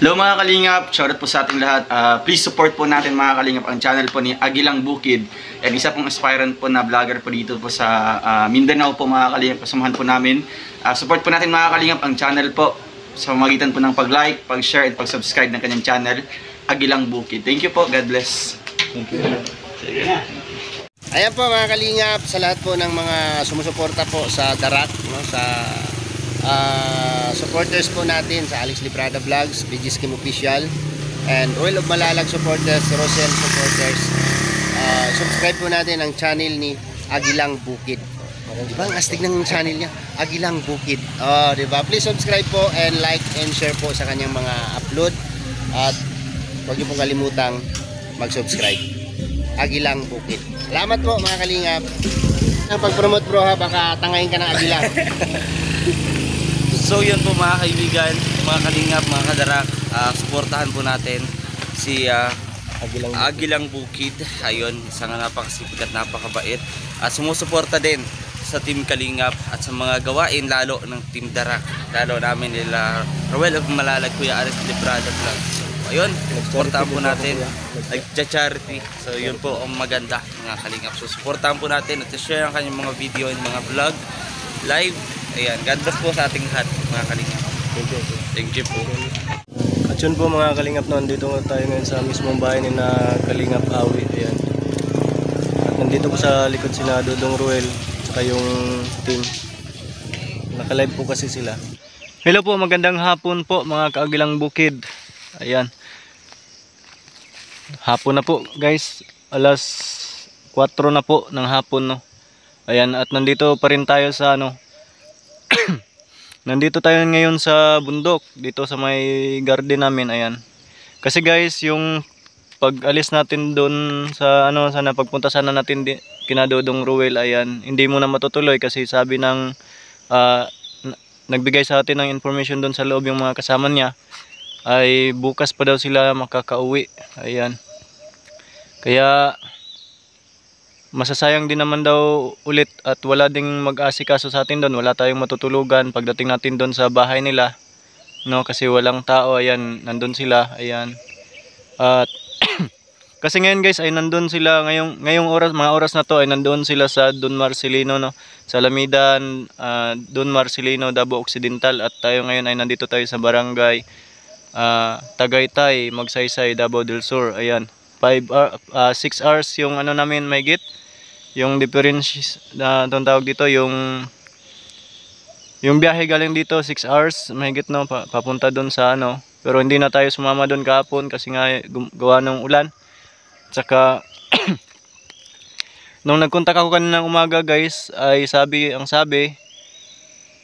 Hello mga kalingap, shoutout po sa ating lahat. Please support po natin mga kalingap ang channel po ni Agilang Bukid. And isa pong aspirant po na vlogger po dito po sa Mindanao po mga kalingap. Kasamahan po namin. Support po natin mga kalingap ang channel po sa magitan po ng pag-like, pag-share, at pag-subscribe ng kanyang channel, Agilang Bukid. Thank you po. God bless. Thank you. Ayan po mga kalingap, sa lahat po ng mga sumusuporta po sa Darak, no, sa supporters po natin sa Alex Librada Vlogs, BG Skim Official, and Royal of Malalag supporters, Rosel supporters. Subscribe po natin ang channel ni Agilang Bukid. Diba ang astig ng channel niya? Agilang Bukid. Diba? Please subscribe po and like and share po sa kanyang mga upload. At huwag niyo pong kalimutang mag-subscribe. Agilang Bukid. Salamat po mga kalingap. Ang pag-promote bro ha, baka tangayin ka ng Agilang. So yun po mga kaibigan, mga kalingap, mga kadarak, suportahan po natin si Agilang Bukid. Ayun, isang napakasipag at napakabait. Sumusuporta din sa Team Kalingap at sa mga gawain lalo ng Team Darak. Lalo namin nila Royal of Malalag, Kuya Alex Librada Vlogs. So ayun, suportahan po natin. Nag-charity. So yun po ang maganda mga kalingap. So suportahan po natin at share ang kanyang mga video and mga vlog live. Ayan, God bless po sa ating lahat mga kalingap. Thank you po. At yun po mga kalingap, nandito tayo ngayon sa mismong bahay ni na Kalingap Awi. Ayan. At nandito po sa likod si na Dodong Ruel saka yung team. Naka-live po kasi sila. Hello po, magandang hapon po mga Kaagilang Bukid. Ayan. Hapon na po guys. Alas 4 na po ng hapon, no. Ayan, at nandito pa rin tayo sa nandito tayo ngayon sa bundok, dito sa may garden namin. Ayan. Kasi guys, yung pag-alis natin doon sa sana pagpunta sana natin kina Dodong Ruel, ayan, hindi muna matutuloy kasi sabi ng nagbigay sa atin ng information doon sa loob yung mga kasama niya ay bukas pa daw sila makakauwi. Ayan. Kaya masasayang din naman daw ulit at wala ding mag-asikaso sa atin doon, wala tayong matutulugan pagdating natin doon sa bahay nila, no, kasi walang tao. Ayan, nandun sila. Ayan. At kasi ngayon guys ay nandun sila ngayong oras, mga oras na to ay nandun sila sa Don Marcelino, no, sa Lamidan, Don Marcelino, Davao Occidental. At tayo ngayon ay nandito tayo sa barangay Tagaytay, Magsaysay, Davao del Sur. Ayan, 6 hours yung namin may git. Yung difference na tawag dito, yung biyahe galing dito 6 hours mahigit, no, papunta doon sa pero hindi na tayo sumama doon kahapon kasi nga gawa ng ulan. Tsaka nung nagkontak ako kaninang umaga guys, ay sabi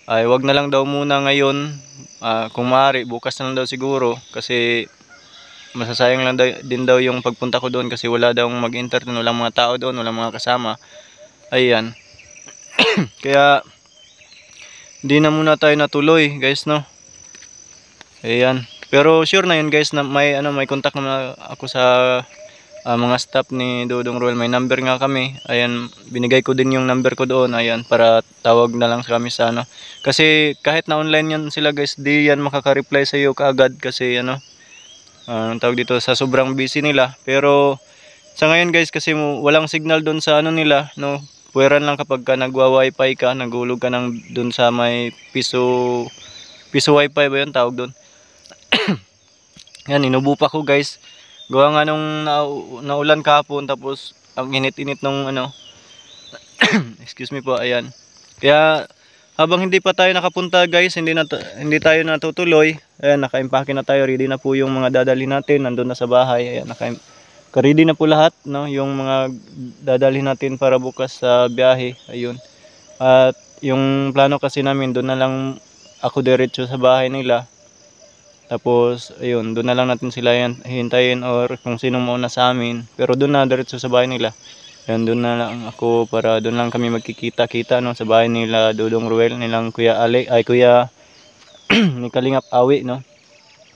ay wag na lang daw muna ngayon, kung maaari bukas na lang daw siguro kasi masasayang lang din daw yung pagpunta ko doon kasi wala daw mag-entertain, walang mga tao doon, walang mga kasama. Ayan. Kaya hindi na muna tayo natuloy guys, no. Ayan. Pero sure na yun guys na may contact na ako sa mga staff ni Dodong Ruel. May number nga kami. Ayan, binigay ko din yung number ko doon. Ayan, para tawag na lang kami sa kasi kahit na online yan sila guys, di yan makaka-reply sa iyo kaagad kasi tawag dito sa sobrang busy nila. Pero sa ngayon guys kasi walang signal doon sa nila, no. Puweran lang kapag ka nagwa-wifi ka, naghulog ka doon sa may piso wifi ba yun tawag doon. Yan, inubo pa ko guys. Gawa nga nung naulan kahapon, tapos ang init-init nung excuse me po. Ayan. Kaya habang hindi pa tayo nakapunta guys, hindi tayo natutuloy. Ayan, naka-impake na tayo, ready na po yung mga dadalhin natin, nandun na sa bahay. Ayan, naka-ready na po lahat, no, yung mga dadalhin natin para bukas sa biyahe. Ayun. At yung plano kasi namin, doon na lang ako diretso sa bahay nila. Tapos ayun, doon na lang natin sila hintayin or kung sinong mauna sa amin. Pero doon na diretso sa bahay nila. Ayan, doon na lang ako para doon lang kami magkikita-kita, no, sa bahay nila Dodong Ruel, nilang Kuya Kuya ni Kalingap Awi, no.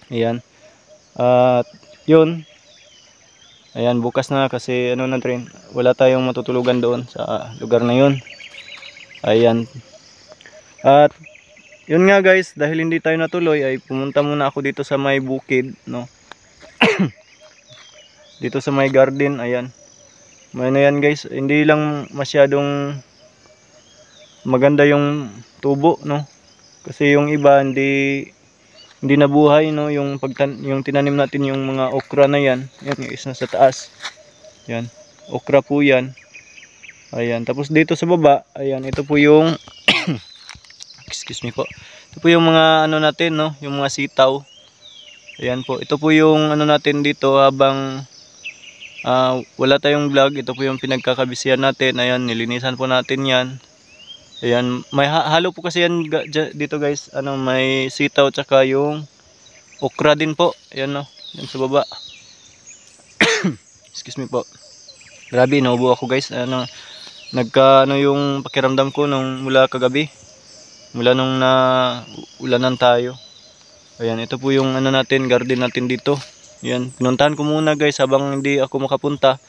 Ayan. At yun. Ayan, bukas na kasi na rin, wala tayong matutulugan doon sa lugar na yun. Ayan. At yun nga guys, dahil hindi tayo natuloy ay pumunta muna ako dito sa may bukid, no. Dito sa may garden, ayan. May na yan guys, hindi lang masyadong maganda yung tubo, no. Kasi yung iba hindi nabuhay, no, yung tinanim natin yung mga okra na yan. Yan yung isa sa taas. Yan, okra po yan. Ayan, tapos dito sa baba, ayan, ito po yung excuse me po. Ito po yung mga ano natin, no, yung mga sitaw. Ayan po, ito po yung ano natin dito habang wala tayong vlog. Ito po yung pinagkakabisihan natin. Ayan, nilinisan po natin yan. Ayan, may halo po kasi yan dito guys. Ano, may sitaw tsaka yung okra din po. Ayan, no, yan sa baba. Excuse me po. Grabe, naubo ako guys. Ano, ano yung pakiramdam ko nung mula kagabi. Mula nung ulanan tayo. Ayan, ito po yung ano natin, garden natin dito. Ayan, pinuntahan ko muna guys habang hindi ako makapunta.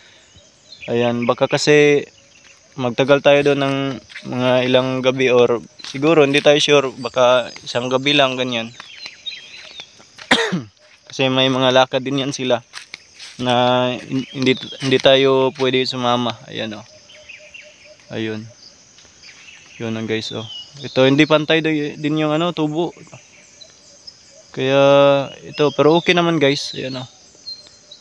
Ayan, baka kasi magtagal tayo doon ng mga ilang gabi or siguro hindi tayo sure, baka isang gabi lang ganyan. Kasi may mga lakad din yan sila na hindi tayo pwede sumama. Ayan, oh. Ayun. Yun ang guys, oh. Ito hindi pantay din yung ano, tubo. Kaya ito, pero okay naman guys. Ayan, oh.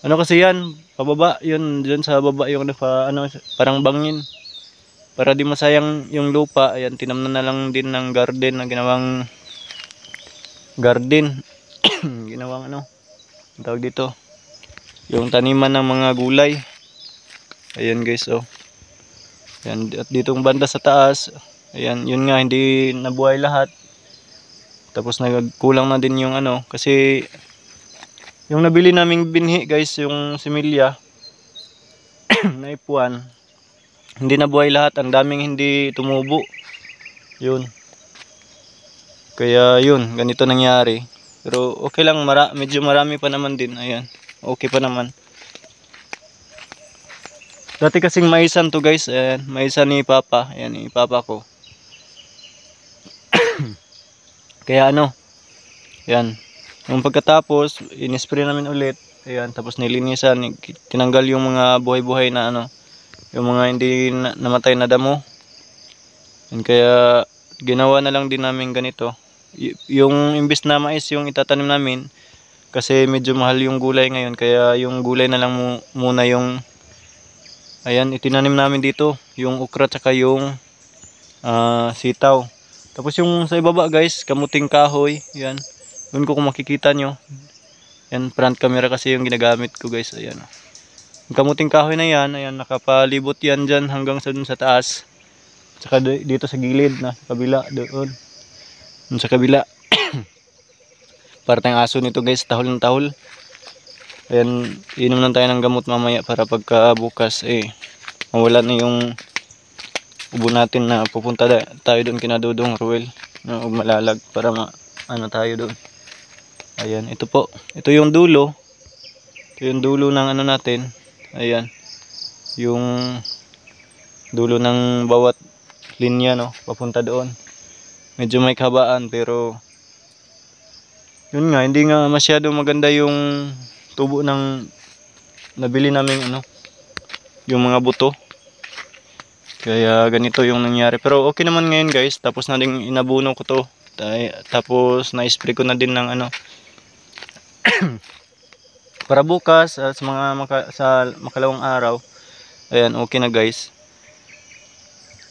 Ano kasi yan, pababa, yun dyan sa baba yung ano, parang bangin. Para di masayang yung lupa, ayan, tinamnan na lang din ng garden na ginawang garden. Ginawang ano, ang tawag dito, yung taniman ng mga gulay. Ayan guys, oh. Ayan, at ditong banda sa taas, ayan, yun nga, hindi nabuhay lahat. Tapos nagkulang na din yung ano, kasi yung nabili naming binhi guys, yung similya na ipuan, hindi nabuhay lahat, ang daming hindi tumubo. Yun. Kaya yun, ganito nangyari. Pero okay lang, medyo marami pa naman din. Ayan, okay pa naman. Dati kasing maisan to guys. Ayan, maisan ni Papa. Ayan, ni Papa ko. Kaya ano, ayan, yung pagkatapos, in-spray namin ulit. Ayan, tapos nilinisan, tinanggal yung mga buhay-buhay na ano, yung mga hindi namatay na damo. And kaya ginawa na lang din namin ganito. Yung imbis na mais yung itatanim namin, kasi medyo mahal yung gulay ngayon, kaya yung gulay na lang muna yung ayan, itinanim namin dito, yung okra tsaka yung sitaw. Tapos yung sa ibaba guys, kamuting kahoy. Yan, doon ko kung makikita nyo. Yan, front camera kasi yung ginagamit ko guys. Ayan, yung kamuting kahoy na yan, ayan, nakapalibot yan dyan hanggang sa taas. Tsaka dito sa gilid na sa kabila doon. Sa kabila. Parteng aso nito guys, tahol ng tahol. Ayan, inom lang tayo ng gamot mamaya para pagka bukas mawala na yung ubo natin na pupunta tayo doon kina Dudong Ruel na malalag para ano tayo doon. Ayan, ito po. Ito yung dulo. Ito yung dulo ng ano natin. Ayan. Yung dulo ng bawat linya, no, papunta doon. Medyo may kabaan pero yun nga, hindi nga masyado maganda yung tubo ng nabili namin ano, yung mga buto. Kaya ganito yung nangyari. Pero okay naman ngayon guys. Tapos na din inabuno ko to. Tapos na-spray ko na din ng ano para bukas sa sa makalawang araw. Ayan, okay na guys.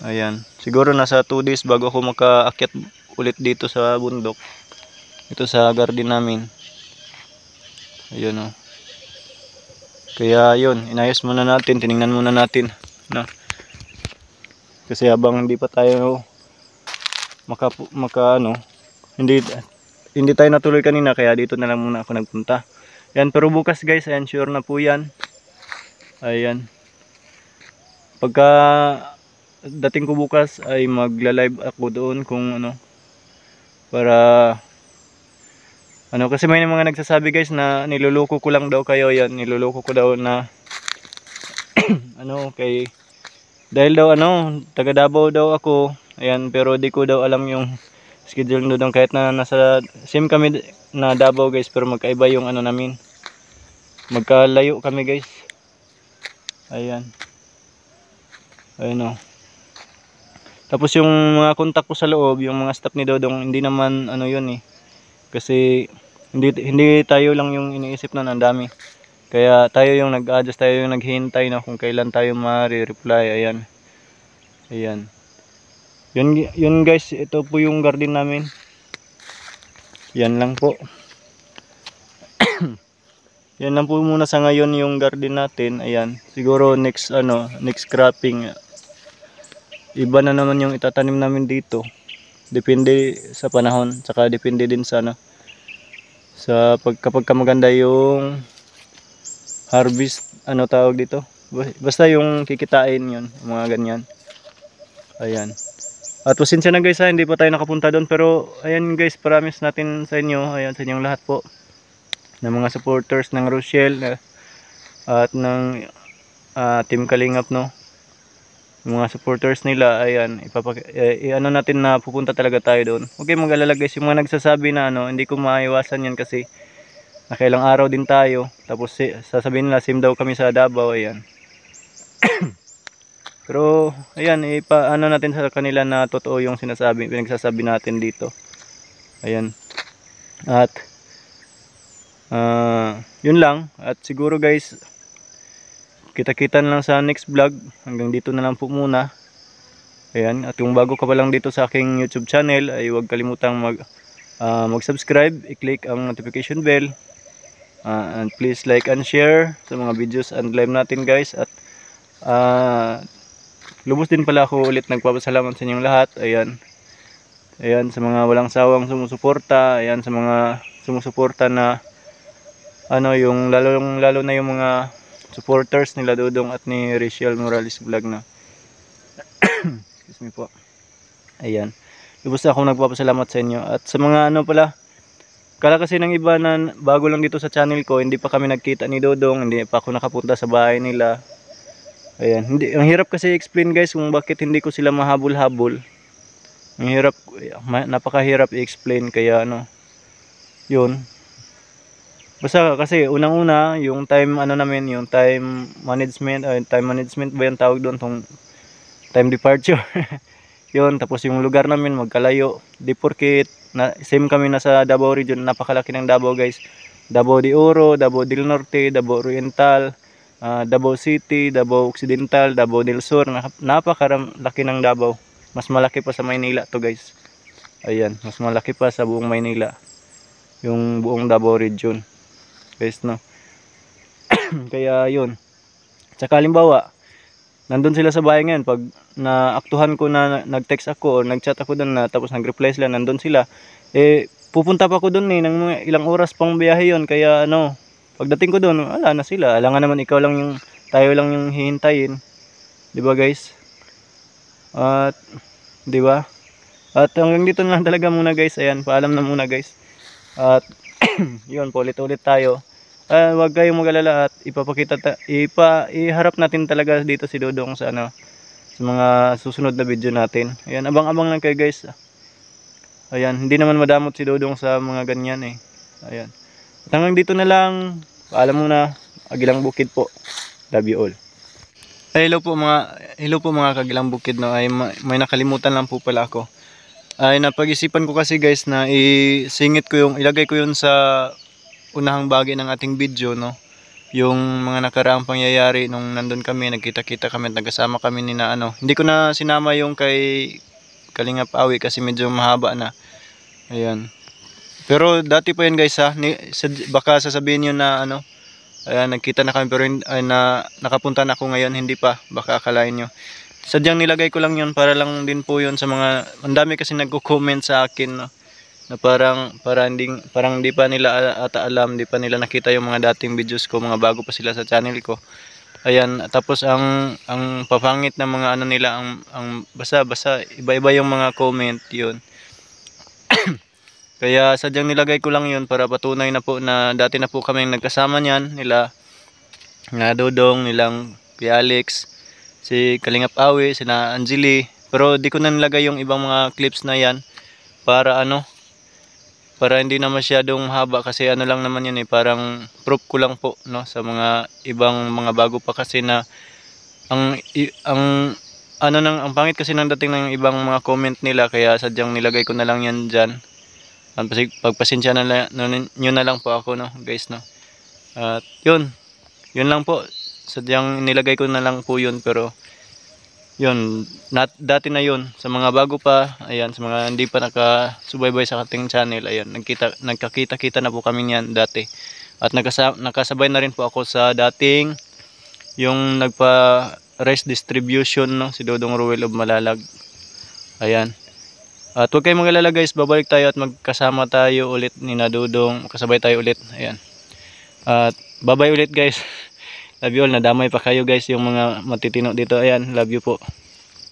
Ayan, siguro nasa 2 days bago ako makaakyat ulit dito sa bundok. Ito sa garden namin. Ayun, oh. Kaya yun, inayos muna natin, tiningnan muna natin, no? Kasi habang hindi pa tayo ano, hindi tayo natuloy kanina, kaya dito na lang muna ako nagpunta. Yan, pero bukas guys, ayan, sure na po yan. Ayan. Pagka dating ko bukas ay magla-live ako doon kung ano, para ano, kasi may mga nagsasabi guys na niloloko ko lang daw kayo. Yan, niloloko ko daw na ano, dahil daw ano, taga Davao daw ako. Ayan, pero di ko daw alam yung schedule ni Dodong kahit na nasa same kami na Davao guys, pero magkaiba yung ano namin. Magkalayo kami guys. Ayan. Ayun o. Tapos yung mga kontak ko sa loob, yung mga staff ni Dodong, hindi naman ano yun eh. Kasi hindi tayo lang yung iniisip na, ang dami. Kaya tayo yung nag-adjust, tayo yung naghihintay na kung kailan tayo ma-reply. Ayan. Ayan. Yun guys, ito po yung garden namin. Yan lang po. Yan lang po muna sa ngayon yung garden natin. Ayan. Siguro next cropping, iba na naman yung itatanim namin dito. Depende sa panahon, saka depende din sa kapag maganda yung harvest, tawag dito. Basta yung kikitain yun, mga ganyan. Ayan. At pasensya na guys hindi pa tayo nakapunta doon, pero ayan guys, promise natin sa inyo, ayan sa inyong lahat po, ng mga supporters ng Rochelle at ng Team Kalingap, no. Yung mga supporters nila, ayan, ano natin na pupunta talaga tayo doon. Okay, mag-alala guys, yung mga nagsasabi na hindi ko maiwasan yan kasi nakailang araw din tayo. Tapos sasabihin nila same daw kami sa Davao, ayan. Pero ayan, ano natin sa kanila na totoo yung pinagsasabi natin dito. Ayan. At yun lang. At siguro guys, kita-kita na lang sa next vlog. Hanggang dito na lang po muna. Ayan, at kung bago ka pa lang dito sa aking YouTube channel, ay huwag kalimutang mag-subscribe, i-click ang notification bell. And please like and share sa mga videos and live natin guys. At lubos din pala ako ulit nagpapasalamat sa inyong lahat. Ayan. Ayan, sa mga walang sawang sumusuporta. Ayan, sa mga sumusuporta na yung lalo na yung mga supporters nila Dodong at ni Rachel Morales Vlog na. Excuse me po. Ayan. Lubos na akong nagpapasalamat sa inyo. At sa mga pala, kala kasi ng iba na bago lang dito sa channel ko, hindi pa kami nagkita ni Dodong, hindi pa ako nakapunta sa bahay nila. Ayan. Ang hirap kasi i-explain guys kung bakit hindi ko sila mahabol-habol. Ang hirap, napakahirap i-explain, kaya yun. Basta kasi unang-una yung time namin, yung time management ba yung tawag doon, tong time departure. Yun, tapos yung lugar namin magkalayo, di porket same kami nasa Davao region, napakalaki ng Davao guys. Davao de Oro, Davao del Norte, Davao Oriental, Davao City, Davao Occidental, Davao del Sur, napakalaki ng Davao. Mas malaki pa sa Maynila to guys. Ayan, mas malaki pa sa buong Maynila, yung buong Davao region guys, no. Kaya yun. Tsaka halimbawa, nandun sila sa bahay ngayon, pag naaktuhan ko na nag-text ako o nag-chat ako doon na tapos nag-reply sila, nandun sila, pupunta pa ako doon ng mga ilang oras pang biyahe yun. Kaya pagdating ko doon, wala na sila. Alangan naman tayo lang yung hihintayin, di ba guys? At di ba? At hanggang dito na lang talaga muna guys. Ayan, paalam na muna guys. At yun, ulit tayo. Huwag kayong mag-alala at iharap natin talaga dito si Dodong sa sa mga susunod na video natin. Ayan, abang-abang lang kayo guys. Ayan, hindi naman madamot si Dodong sa mga ganyan eh. Ayan. At hanggang dito na lang. Paalam muna. Agilang Bukid po. Love you all. Hello po mga Kagilang Bukid, no. Ay may nakalimutan lang po pala ako. Ay napag-isipan ko kasi guys na ilagay ko yun sa unahang bagay ng ating video, no. Yung mga nakaraang pangyayari nung nandun kami, nagkita-kita kami at nagkasama kami ni hindi ko na sinama yung kay Kalingap Awi kasi medyo mahaba na. Ayan. Pero dati pa yun guys baka sasabihin nyo na ayan, nagkita na kami pero nakapunta na ako ngayon, hindi pa, baka akalain nyo. Sadyang nilagay ko lang yun para lang din po yun sa mga, ang dami kasi nagko-comment sa akin, no, na parang hindi pa nila alam, hindi pa nila nakita yung mga dating videos ko, mga bago pa sila sa channel ko. Ayan, tapos ang papangit na mga nila, ang basta iba-iba yung mga comment yun. Kaya sadyang nilagay ko lang yun para patunay na po na dati na po kami nagkasama niyan, nila Dodong, nilang Kuya Alex, si Kalingap Awi, sina Angeli. Pero di ko na nilagay yung ibang mga clips na yan para para hindi na masyadong haba kasi ano lang naman yun parang proof ko lang po no sa mga ibang mga bago pa kasi na ang ang pangit kasi ng dating ng ibang mga comment nila kaya sadyang nilagay ko na lang yan diyan. Pagpasensya na nyo na lang po ako no guys no. At yun lang po. Sadyang nilagay ko na lang po yun pero yun, dati na yun sa mga bago pa, ayan, sa mga hindi pa nakasubaybay sa ating channel, ayan, nagkakita-kita na po kami niyan dati. At nakasabay na rin po ako sa dating yung nagpa-rice distribution no, si Dodong Ruel of Malalag. Ayan. At huwag kayong mag-alala guys, babalik tayo at magkasama tayo ulit ni na Dodong, kasabay tayo ulit. Ayan. At bye-bye ulit guys. Love you all, nadamay pa kayo guys yung mga matitino dito. Ayan, love you po.